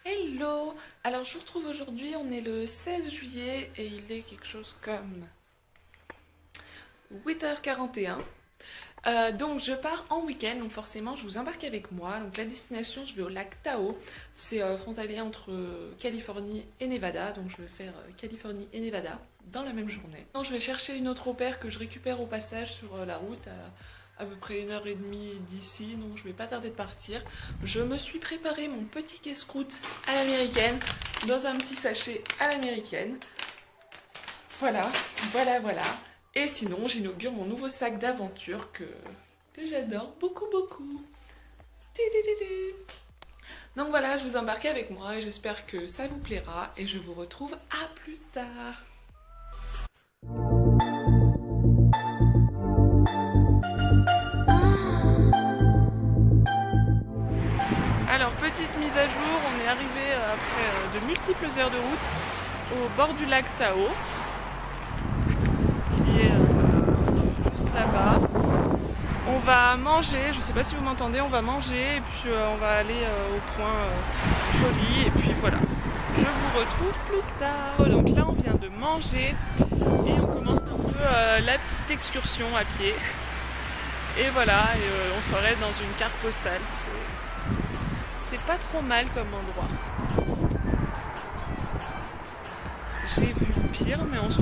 Hello! Alors je vous retrouve aujourd'hui, on est le 16 juillet et il est quelque chose comme 8h41. Donc je pars en week-end, donc forcément je vous embarque avec moi. Donc la destination, je vais au lac Tahoe, c'est frontalier entre Californie et Nevada, donc je vais faire Californie et Nevada dans la même journée. Donc, je vais chercher une autre au pair que je récupère au passage sur la route à peu près 1h30 d'ici, donc je vais pas tarder de partir. Je me suis préparé mon petit casse-croûte à l'américaine, dans un petit sachet à l'américaine. Voilà. Et sinon, j'inaugure mon nouveau sac d'aventure que j'adore beaucoup. Donc voilà, je vous embarque avec moi et j'espère que ça vous plaira et je vous retrouve à plus tard. Alors, petite mise à jour, on est arrivé après de multiples heures de route au bord du lac Tahoe, qui est juste là-bas. On va manger, je sais pas si vous m'entendez, on va manger et puis on va aller au point joli et puis voilà. Je vous retrouve plus tard. Donc là on vient de manger et on commence un peu la petite excursion à pied. Et voilà, et, on se croirait dans une carte postale. C'est pas trop mal comme endroit. J'ai vu pire, mais on se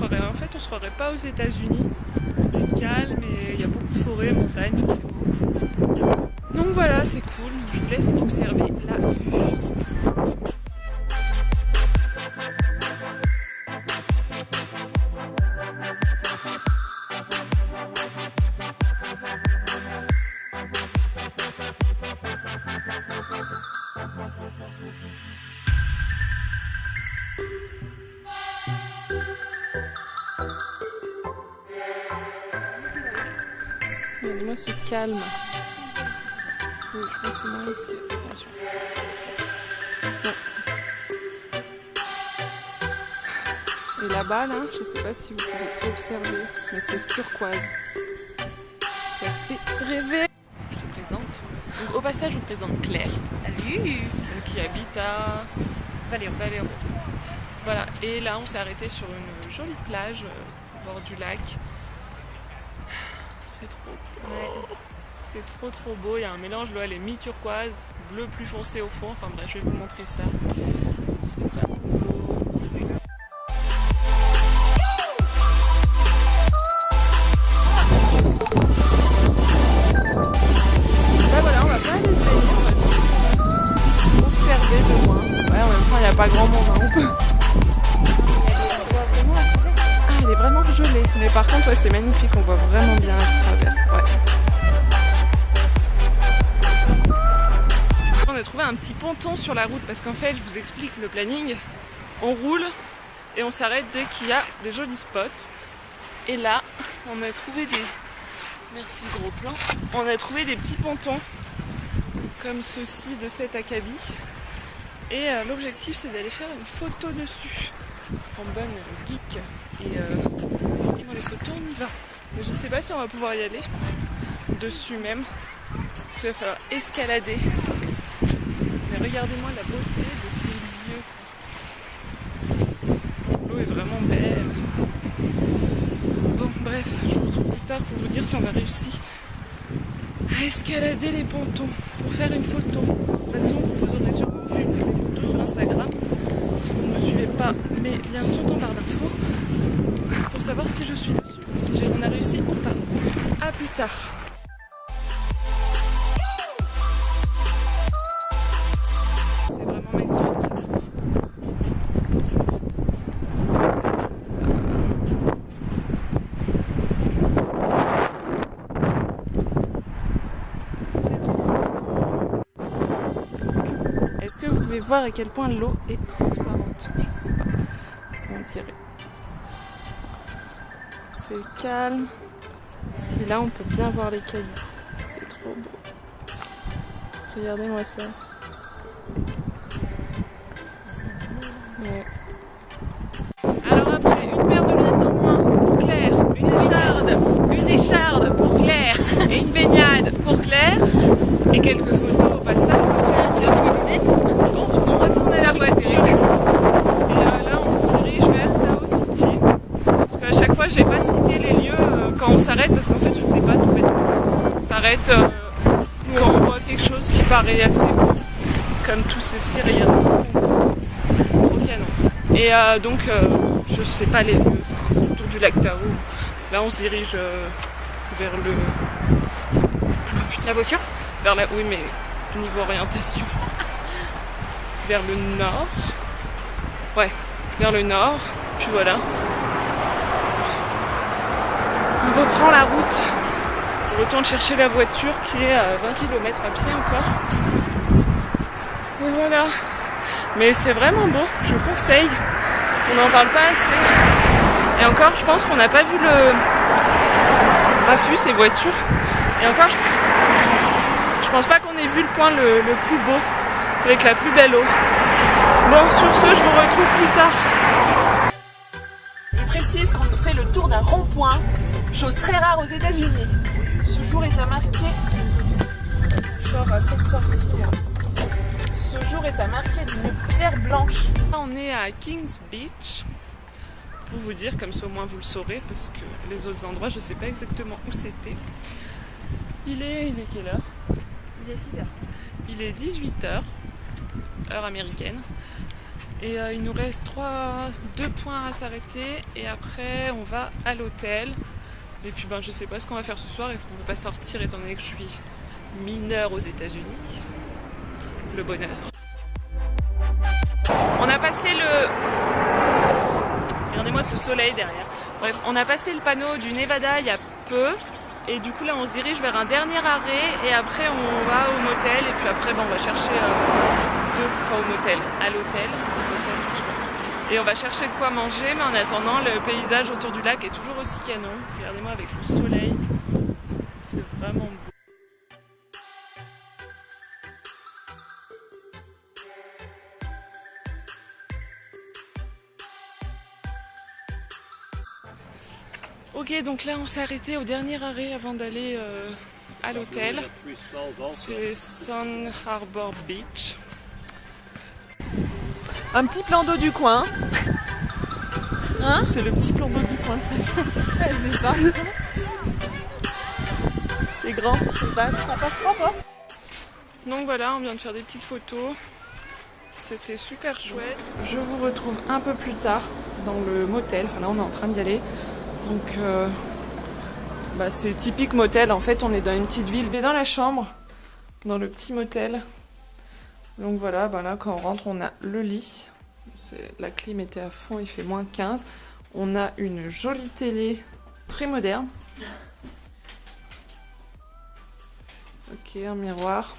croirait pas aux États-Unis. C'est calme et il y a beaucoup de forêts, montagnes. Donc voilà, c'est cool. Je vous laisse observer la vue. Moi c'est calme. Je pense que c'est moi ici. Attention. Bon. Et là-bas, là, je sais pas si vous pouvez observer, mais c'est turquoise. Ça fait rêver. Je te présente. Donc, au passage, je vous présente Claire. Salut. Qui habite à Valero. Voilà. Et là, on s'est arrêté sur une jolie plage au bord du lac. C'est trop beau. Ouais. C'est trop beau. Il y a un mélange, l'eau elle est mi-turquoise, bleu plus foncé au fond. Enfin bref, je vais vous montrer ça. C'est vraiment beau. Là voilà, on va pas aller se baigner, on va observer de loin. Ouais, en même temps, il n'y a pas grand monde. Hein. Ah, elle est vraiment gelée. Mais par contre, ouais, c'est magnifique. On voit vraiment bien à travers. Ouais. On a trouvé un petit ponton sur la route parce qu'en fait, je vous explique le planning. On roule et on s'arrête dès qu'il y a des jolis spots. Et là, on a trouvé des... Merci gros plan. On a trouvé des petits pontons comme ceci de cet acabit. Et l'objectif, c'est d'aller faire une photo dessus. En bonne geek. Et pour les photos, on y va. Mais je ne sais pas si on va pouvoir y aller. Dessus même. Parce qu'il va falloir escalader. Mais regardez-moi la beauté de ces lieux. L'eau est vraiment belle. Bon, bref, je vous retrouve plus tard pour vous dire si on a réussi à escalader les pontons pour faire une photo. De toute façon, vous aurez sûrement vu des photos sur Instagram. Si vous ne me suivez pas, mes liens sont en barre d'infos pour savoir si je suis dessus, si on a réussi ou pas. A plus tard. C'est vraiment magnifique. Est-ce que vous pouvez voir à quel point l'eau est transparente? Je sais pas. On dirait. C'est calme. Si là on peut bien voir les cailloux. C'est trop beau. Regardez-moi ça. Ouais. Alors après, une paire de lunettes en moins pour Claire, une écharde pour Claire et une baignade pour Claire et quelques photos au passage. On retourne à la fait, nous on voit quelque chose qui paraît assez beau, comme tout ceci, regarde, trop canon. Et donc, je sais pas les lieux, c'est autour du lac Tao. Là, on se dirige vers le... La voiture? Vers la... Oui, mais niveau orientation. Vers le nord. Ouais, vers le nord. Puis voilà. On reprend la route. On retourne chercher la voiture qui est à 20 km à pied encore. Et voilà. Mais c'est vraiment beau, je conseille. On n'en parle pas assez. Et encore, je pense qu'on n'a pas vu le Rafus, ces voitures. Et encore, je pense pas qu'on ait vu le point le plus beau, avec la plus belle eau. Bon, sur ce, je vous retrouve plus tard. Je précise qu'on fait le tour d'un rond-point, chose très rare aux États-Unis. Ce jour est à marquer. Genre à cette sortie. Ce jour est à marquer d'une pierre blanche. Là, on est à Kings Beach. Pour vous dire, comme ça au moins vous le saurez, parce que les autres endroits, je sais pas exactement où c'était. Il est quelle heure? Il est 6h. Il est 18h, heure américaine. Et il nous reste 2 points à s'arrêter. Et après, on va à l'hôtel. Et puis, je sais pas ce qu'on va faire ce soir. Et on ne peut pas sortir étant donné que je suis mineure aux États-Unis. Le bonheur. On a passé le... Regardez-moi ce soleil derrière. Bref, on a passé le panneau du Nevada il y a peu. Et du coup là on se dirige vers un dernier arrêt. Et après on va au motel. Et puis après on va chercher au motel, à l'hôtel. Et on va chercher de quoi manger. Mais en attendant, le paysage autour du lac est toujours aussi canon. Regardez-moi avec le soleil. C'est vraiment beau. Ok, donc là on s'est arrêté au dernier arrêt avant d'aller à l'hôtel. C'est Sun Harbor Beach. Un petit plan d'eau du coin. Hein? C'est le petit plan d'eau du coin, ça. C'est ça. C'est grand, c'est basse, ça passe pas. Donc voilà, on vient de faire des petites photos. C'était super chouette. Je vous retrouve un peu plus tard dans le motel. Enfin là on est en train d'y aller. Donc c'est typique motel, en fait on est dans une petite ville. Mais dans la chambre, dans le petit motel. Donc voilà, là quand on rentre on a le lit. La clim était à fond, il fait moins 15. On a une jolie télé très moderne. Ok, un miroir.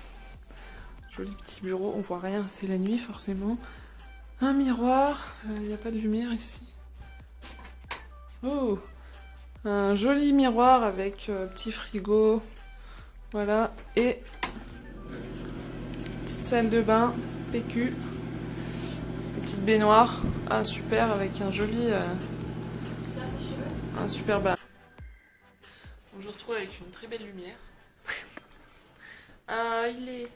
Joli petit bureau, on voit rien, c'est la nuit forcément. Un miroir, il n'y a pas de lumière ici. Oh! Un joli miroir avec petit frigo, voilà, et petite salle de bain, PQ, petite baignoire, super avec un joli, un super bain. On se retrouve avec une très belle lumière. Il est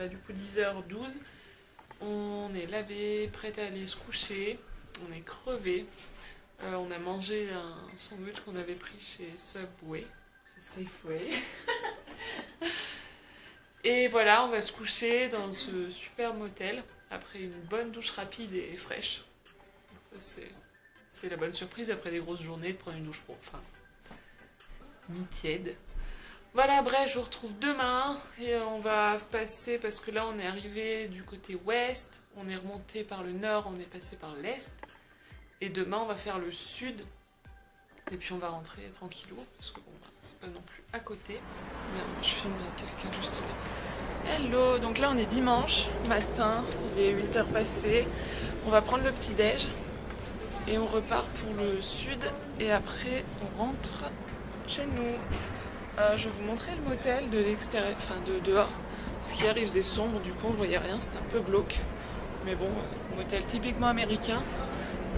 du coup 10h12, on est lavé, prêt à aller se coucher, on est crevé. On a mangé un sandwich qu'on avait pris chez Subway, Safeway. Et voilà, on va se coucher dans ce super motel après une bonne douche rapide et fraîche. Ça c'est la bonne surprise après des grosses journées de prendre une douche mi-tiède. Voilà, bref, je vous retrouve demain et on va passer, parce que là on est arrivé du côté ouest, on est remonté par le nord, on est passé par l'est. Et demain, on va faire le sud. Et puis on va rentrer tranquillou. Parce que c'est pas non plus à côté. Merde, je filme quelqu'un juste là. Hello! Donc là, on est dimanche matin. Il est 8h passées. On va prendre le petit-déj. Et on repart pour le sud. Et après, on rentre chez nous. Je vais vous montrer le motel de l'extérieur, enfin de dehors. Ce qui arrive, c'est sombre. Du coup, on voyait rien. C'était un peu glauque. Mais bon, motel typiquement américain.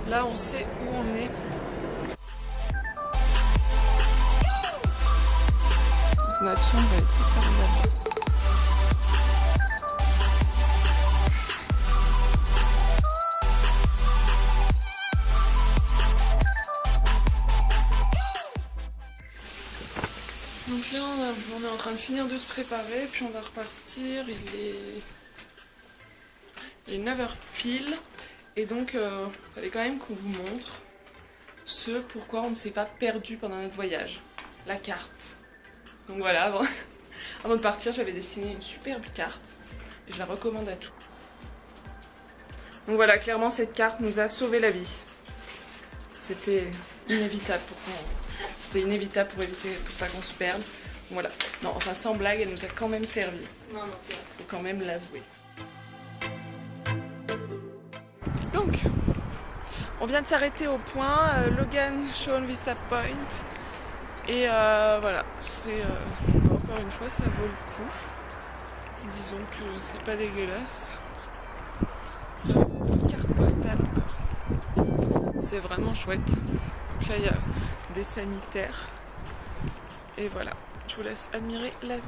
Là, on sait où on est. Notre chambre va être hyper belle. Donc là on est en train de finir de se préparer, puis on va repartir, il est 9h pile, et donc il fallait quand même qu'on vous montre ce pourquoi on ne s'est pas perdu pendant notre voyage, la carte. Donc voilà, avant de partir j'avais dessiné une superbe carte, et je la recommande à tous. Donc voilà, clairement cette carte nous a sauvé la vie. C'était inévitable pour éviter pour pas qu'on se perde. Voilà. Non, enfin sans blague, elle nous a quand même servi. Non, c'est vrai. Faut quand même l'avouer. Donc, on vient de s'arrêter au point Logan Shawn Vista Point. Et voilà, c'est encore une fois ça vaut le coup. Disons que c'est pas dégueulasse. Ça fait une carte postale encore. C'est vraiment chouette. Donc là il y a des sanitaires. Et voilà, je vous laisse admirer la vue.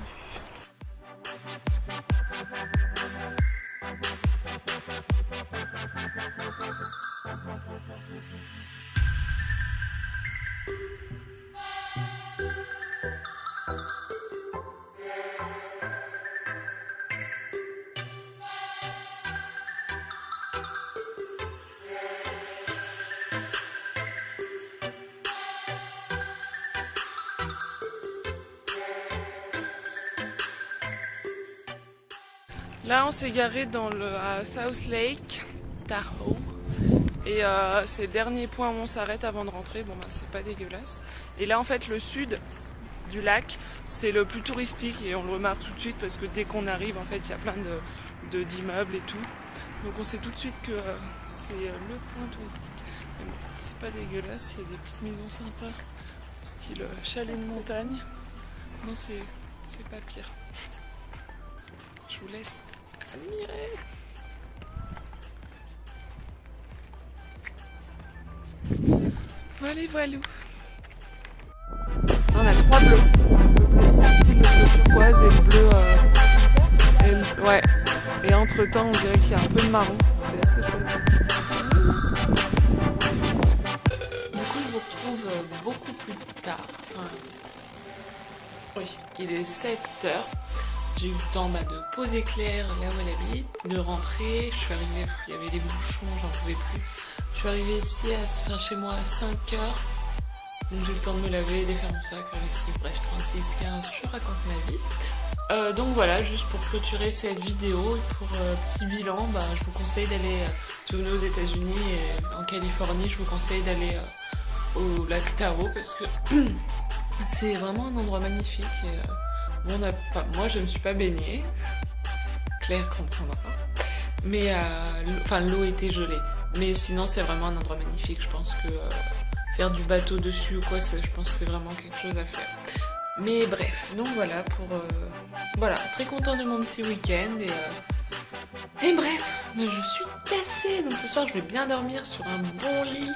Là on s'est garé à South Lake, Tahoe, et c'est le dernier point où on s'arrête avant de rentrer. Bon ben c'est pas dégueulasse. Et là en fait le sud du lac c'est le plus touristique et on le remarque tout de suite parce que dès qu'on arrive en fait il y a plein d'immeubles et tout. Donc on sait tout de suite que c'est le point touristique. Mais bon, c'est pas dégueulasse, il y a des petites maisons sympas, style chalet de montagne. Non c'est pas pire. Je vous laisse admirer. Voilà, voilà. On a 3 bleus. Le bleu ici, le bleu turquoise et le bleu... ouais. Et entre temps, on dirait qu'il y a un peu de marron. C'est assez chouette. Du coup, je vous retrouve beaucoup plus tard. Enfin, oui, il est 7h. J'ai eu le temps de poser Claire là où elle habite, de rentrer. Je suis arrivée, il y avait des bouchons, j'en pouvais plus. Je suis arrivée ici, chez moi à 5h. Donc j'ai eu le temps de me laver, de faire mon sac, bref, 36-15, je raconte ma vie. Donc voilà, juste pour clôturer cette vidéo, et pour petit bilan, je vous conseille d'aller, si vous venez aux États-Unis et en Californie, je vous conseille d'aller au lac Tahoe parce que c'est vraiment un endroit magnifique. Et, moi je ne suis pas baignée, Claire comprendra, mais l'eau était gelée. Mais sinon c'est vraiment un endroit magnifique, je pense que faire du bateau dessus ou quoi, je pense que c'est vraiment quelque chose à faire. Mais bref, donc voilà, voilà, très content de mon petit week-end et bref, je suis tassée, donc ce soir je vais bien dormir sur un bon lit.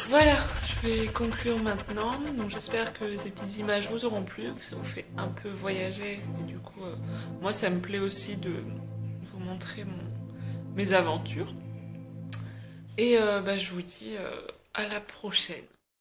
Voilà, je vais conclure maintenant, donc j'espère que ces petites images vous auront plu, que ça vous fait un peu voyager, et du coup, moi ça me plaît aussi de vous montrer mes aventures. Et je vous dis à la prochaine.